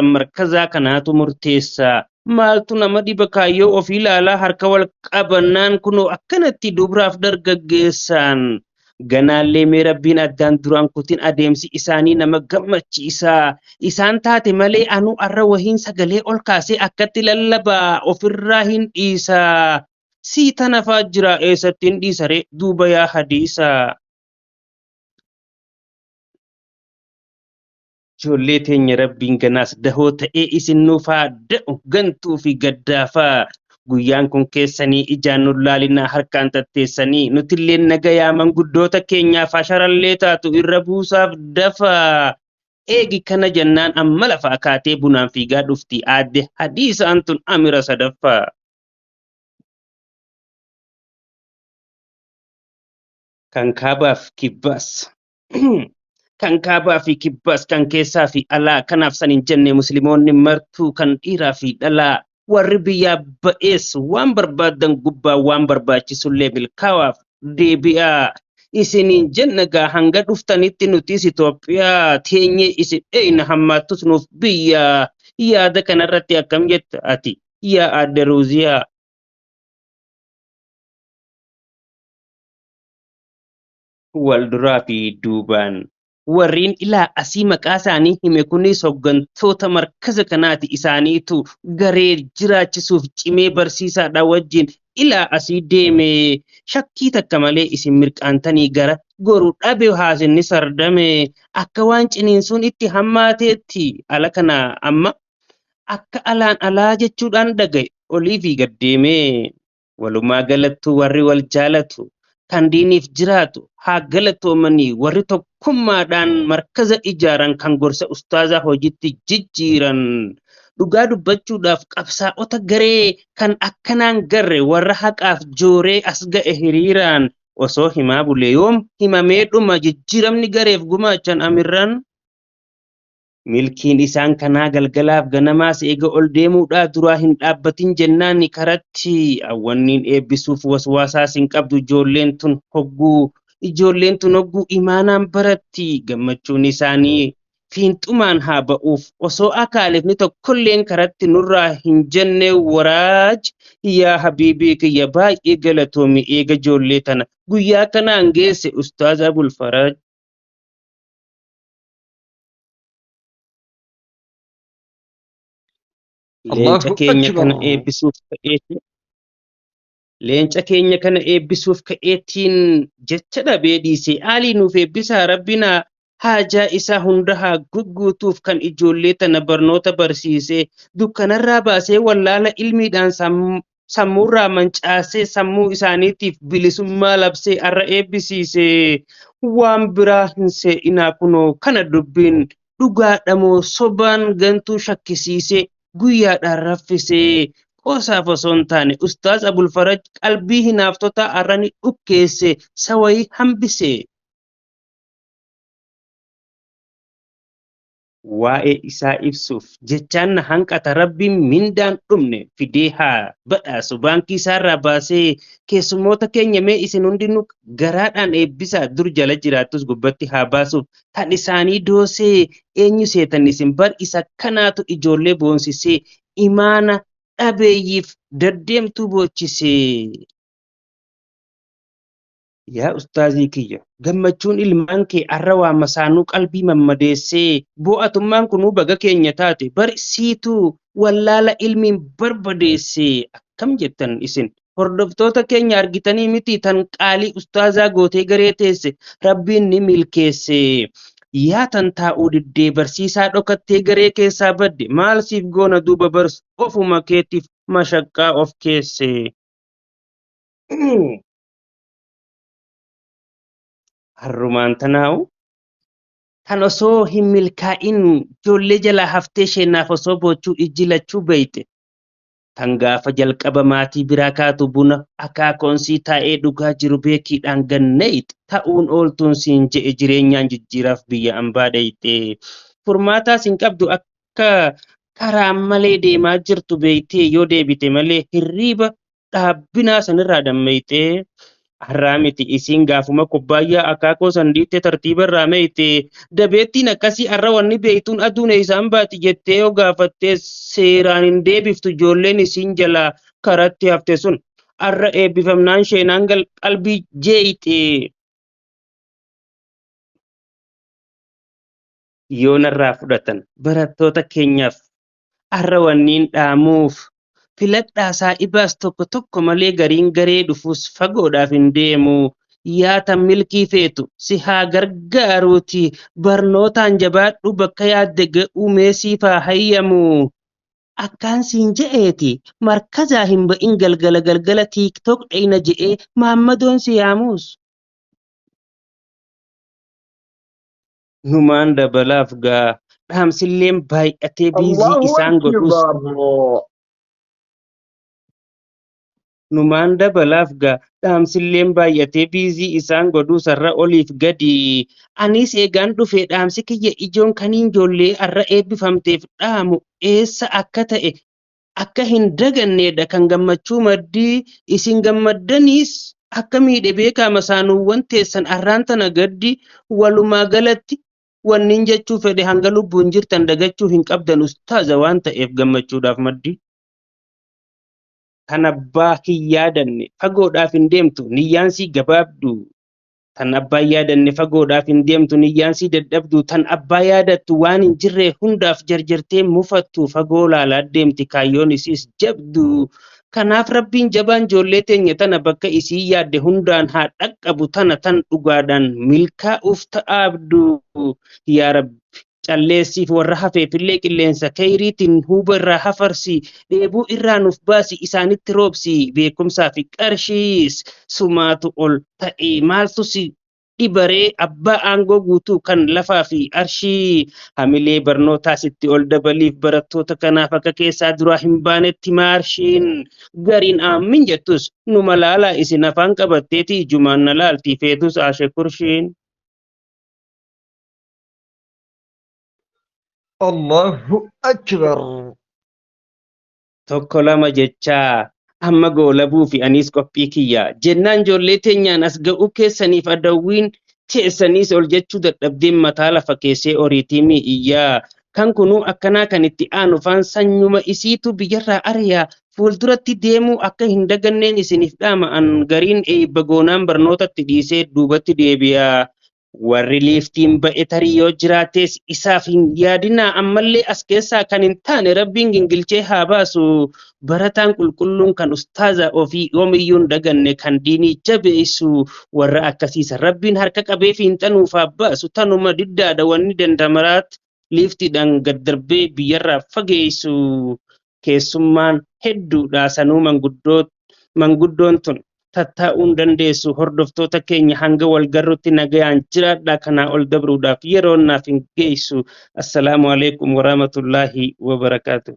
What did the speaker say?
markaza kanaatu murteessa. Maaltu nama dhiba kaayyoo ofii ilaalaa harka wal qabannaan kunoo akkanatti dubraaf dargaggeessaan. Ganaallee mee rabbiin addaan duraan kutin adeemsi isaanii nama gammachiisa. Isaan taate malee anuu arra wahiin sagalee ol kaasee akkatti lallabaa ofirraa hin dhiisa. Sii tanafaa jira eessatti hin dhiisare duuba yaa hadiisa. Ijoollee teenya rabbiin ganaas dahoo ta'ee isin nuufaa da'u gantuu fi gaddaafaa. Guyyaan kun keessanii ijaan nu laalinaa harkaan tatteessanii nutillee nagayaa manguddoota keenyaaf asharallee taatu irra buusaaf dafaa. Eegi kana jennaan amma lafa akaatee bunaan fiigaa dhufti aadde hadiisa antun amira sadaffaa. Kan kaabaaf kibbaas. Kan kaabaa fi kibbaas kan keessaa fi alaa kanaaf san hin jenne musliimoonni martuu kan dhiiraa fi dhalaa. Warri biyyaa ba'ees waan barbaadan gubbaa waan barbaachisullee milkaawaaf deebi'aa. Isiniin jennagaa hanga dhuftanitti nutis Itoophiyaa teenyee isin eeyna hammaattus nuuf biyyaa. Yaada kanarratti akkam jetta ati yaa aadde Ruuziyaa? Walduraa fi duubaan. Warreen ilaa asii maqaa isaanii hime kunis hooggantoota markaza kanaati isaaniitu garee jiraachisuuf cimee barsiisaadha wajjin ilaa asii deeme. Shakkii takka malee isin mirqaantanii gara goruu dhabe haasinni sardame akka waan ciniinsuun itti hammaateetti. Ala kana amma akka alaan alaa jechuudhaan dhagaye olii fi gaddeeme. Walumaa galattuu warri wal jaalatu kan diiniif jiraatu haa galatoomanii warri tokkummaadhaan markaza ijaaran kan gorsa ustaazaa hojiitti jijjiiran. Dhugaa dubbachuudhaaf qabsaa'ota garee kan akkanaan garre warra haqaaf jooree as ga'e hiriiraan osoo himaa bulee yoom himamee dhuma jijjiiramni gareef gumaachan amirran. Milkiin isaan kanaa galgalaaf ganamaas eega ol deemuudhaa duraa hin dhaabbatin jennaan karatti awwanniin eebbisuuf waswaasaas hin qabdu ijoolleen tun hogguu imaanaan baratti gammachuun isaanii fiinxumaan haa ba'uuf osoo akaalifni tokkolleen karatti nurraa hin jenne waraaj. Yaa habiibii kiyya baay'ee galatoomi eega ijoollee tana guyyaa kanaan geesse ustaaz Abul Faraj. Leenca keenya kana eebbisuuf ka'eetiin jecha dhabee dhiise aalii nuuf eebbisaa rabbina haajaa isaa hunda haa guutuuf kan ijoollee tana barnoota barsiisee dukkanarraa baasee wallaala ilmiidhaan sammuurraa mancaasee sammuu isaaniitiif bilisummaa labsee arra eebbisiise. Waan biraa hin se'inaa kunoo kana dubbiin dhugaadhamoo sobaan gantuu shakkisiisee guyyaadhaan raffisee. Qoosaaf osoo hin taane ustaaz Abul Faraj qalbii hinaaftota arrani dhukkeesse sawayii hambise. Waa'ee isaa ibsuuf jechaan na hanqata rabbiin mindaan dhumne fidee haa badhaasu baankii isaarraa baasee keessummoota keenya mee isin hundinuu garaadhaan eebbisaa dur jala jiraattus gubbatti haa baasuuf kan isaanii doosee eenyu seetan isin bar isa kanaatu ijoollee boonsisee imaana dhabeeyyiif daddeemtuu boochisee. Yaa ustaazii kiyya gammachuun ilmaan kee arra waa masaanuu qalbii mammadeessee bo'atummaan kunuu baga keenya taate barsiituu wallaala ilmiin barbadeessee akkam jettan isin hordoftoota keenya argitanii miti tan qaalii ustaazaa gootee garee teesse rabbiin ni milkeesse. Yaa tan taa'uu diddee barsiisaa dhokattee garee keessaa badde maal siif goona duuba barsu ofuma keetiif mashaqqaa of keesse. Harrumaan tanaa'u kan osoo hin milkaa'in ijoollee jalaa haftee sheenaaf osoo boochuu ijji lachuu beeyte. Tan gaafa jalqaba maatii biraa kaatu buna akaakoonsii taa'ee dhugaa jiru beekiidhaan ganneeyte ta'uun ooltuun siin je'e jireenyaan jijjiiraaf biyya ambaa dheeyte. Furmaataas hin qabdu akka karaa malee deemaa jirtu beeytee yoo deebite malee hirriiba dhaabbinaa sanirraa dammeeyte. Har'aamiti isiin gaafuma kubbaayyaa akaakoo sandiitte tartiiba irraa meeyte dabeettiin akkasii har'a wanni beeytuun aduun isaan baati jettee yoo gaafattee seeraan hin deebiftu ijoolleen isiin jalaa karatti hafte sun har'a eebbifamnaan sheenaan qalbii jeeyxe yoo narraa fudhatan barattoota keenyaaf har'a wanniin dhaamuuf filadhaa saa'ibaas tokko tokko malee gariin garee dhufuus fagoodhaaf hin deemu. Yaata milkii feetu si haa gargaaruuti barnootaan jabaadhu bakka yaadde ga'uu meesiif haa hayyamu. Akkaan siin je'eeti markazaa hin ba'in galgala galgala tiiktook dheyna je'ee maammadoon si yaamuus. Numaan dabalaaf gaa dhaamsilleen baay'atee biizii الله isaan godhus. أكبر. Numaan dabalaaf gaa dhaamsilleen baay'atee biizii isaan godhuu sarara oliif gadi. Anis eegaan dhufee dhaamsi kiyya ijoon kaniin ijoollee har'a eebbifamteef dhaamu eessa akka ta'e akka hin daganneedha kan gammachuu maddii isin gammaddaniis akka miidhe beekama saanuuwwan teessan har'aan tana gaddi walumaa galatti wannin jechuu fedhe hanga lubbuun jirtan dagachuu hin qabdan ustaaza waan ta'eef gammachuudhaaf maddii. Kan abbaa hin yaadanne fagoodhaaf hin deemtu niyyaan sii gabaabdu. Tan abbaa yaadanne fagoodhaaf hin deemtu niyyaan sii dadhabdu. Tan abbaa yaadattu waan hin jirre hundaaf jarjartee mufattu fagoo laalaa deemti kaayyoon isiis jabdu. Kanaaf rabbiin jabaan ijoollee teenya tana bakka isii yaadde hundaan haa dhaqqabu tana tan dhugaadhaan milkaa'uuf ta'aabdu. Yaa Rabbi calleessiif warra hafeefillee qilleensa kayriitiin huuba irraa hafarsi dheebuu irraa nuuf baasi isaanitti roobsi beekumsaa fi qarshiis sumaatu ol ta'e maaltu si dhibaree abbaa aangoo guutuu kan lafaa fi arshii hamilee barnootaa sitti ol dabaliif barattoota kanaaf akka keessaa duraa hin baanetti maarshiin gariin aammin jettus numa laalaa isin afaan qabatteeti ijumaan na laaltii feetus aashe kurshiin. الله أكبر. Tokko lama jechaa amma goolabuu fi anis qophii kiyya jennaan ijoollee teenyaan as ga'uu keessaniif adawwiin teessaniis ol jechuu dadhabdeen mataa lafa keessee oriitii iyyaa kan kunuu akkanaa kan itti aanu faan sanyuma isiitu biyyarraa ariyaa fuulduratti deemuu akka hin daganneen isiniif dhaama'an gariin eebba goonaan barnootatti dhiisee duubatti deebi'a. Warri liiftiin ba'e tarii yoo jiraates isaaf hin yaadinaa ammallee as keessaa kan hin taane rabbiin gingilchee haa baasu. Barataan qulqulluun kan ustaaza ofii yoomiyyuun daganne kan diinii jabeessu warra akkasiisa rabbiin harka qabee fi hin xanuuf haa baasu tanuma diddaadha wanni dandamaraat liiftiidhaan gad darbee biyyarraa fageessu. Keessummaan hedduudha sanuu manguddoon tun. Tattaa'uun dandeessu hordoftoota keenya hanga wal garrutti nagayaan jiraadhaa kanaa ol dabruudhaaf yeroo naaf hin geessu. Assalaamu alaikum warahmatullaahi wabarakaatuh.